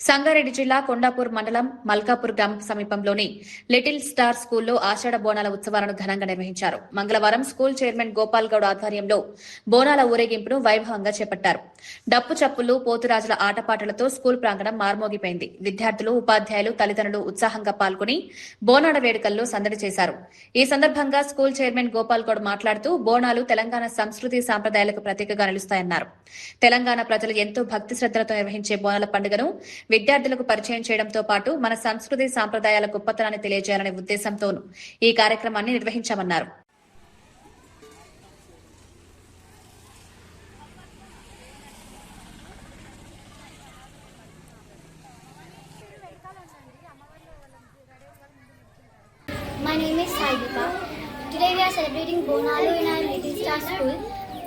సంగారెడ్డి జిల్లా కొండాపూర్ మండలం మల్కాపూర్ గ్రామం సమీపంలోని లిటిల్ స్టార్ స్కూల్లో ఆషాఢ బోనాల ఉత్సవాలను ఘనంగా నిర్వహించారు. మంగళవారం స్కూల్ చైర్మన్ గోపాల్ గౌడ్ ఆధ్వర్యంలో బోనాల ఊరేగింపును వైభవంగా చేపట్టారు. డప్పు చప్పులు, పోతురాజుల ఆటపాటలతో స్కూల్ ప్రాంగణం మార్మోగిపోయింది. విద్యార్థులు, ఉపాధ్యాయులు, తల్లిదండ్రులు ఉత్సాహంగా పాల్గొని బోనాల వేడుకల్లో సందడి చేశారు. ఈ సందర్భంగా స్కూల్ చైర్మన్ గోపాల్ గౌడ్ మాట్లాడుతూ బోనాలు తెలంగాణ సంస్కృతి సాంప్రదాయాలకు ప్రతీకగా నిలుస్తాయన్నారు. తెలంగాణ ప్రజలు ఎంతో భక్తి శ్రద్దలతో నిర్వహించే బోనాల పండుగను విద్యార్థులకు పరిచయం చేయడంతో పాటు మన సంస్కృతి సాంప్రదాయాల గొప్పతనాన్ని తెలియజేయాలనే ఉద్దేశంతోనూ ఈ కార్యక్రమాన్ని నిర్వహించామన్నారు. My name is Saidika. Today we are celebrating Bonalu in our Little Star School.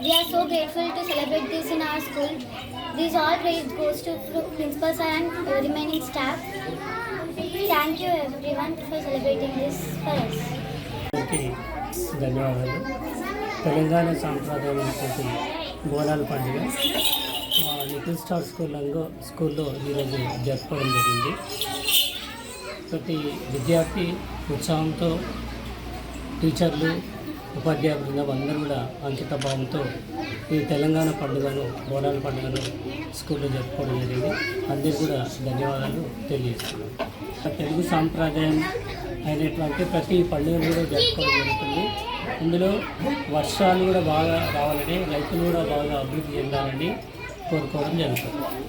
We are so grateful to celebrate this in our school. This all praise goes to principal sir and remaining staff. Thank you everyone for celebrating this for us. ధన్యవాదాలు. తెలంగాణ సాంప్రదాయమైనటువంటి బోనాల పండుగ మా little star స్కూల్లో ఈరోజు జరుపుకోవడం జరిగింది. ప్రతి విద్యార్థి ఉత్సాహంతో, టీచర్లు, ఉపాధ్యాయ బృందం అందరూ కూడా అంకిత భావంతో ఈ తెలంగాణ పండుగను, బోనాల పండుగను స్కూల్లో జరుపుకోవడం జరిగింది. అందరికీ కూడా ధన్యవాదాలు తెలియజేస్తున్నాను. తెలుగు సాంప్రదాయం అయినటువంటి ప్రతి పండుగను కూడా జరుపుకోవడం జరుగుతుంది. ఇందులో వర్షాలు కూడా బాగా రావాలని, రైతులు కూడా బాగా అభివృద్ధి చెందాలని కోరుకోవడం జరుగుతుంది.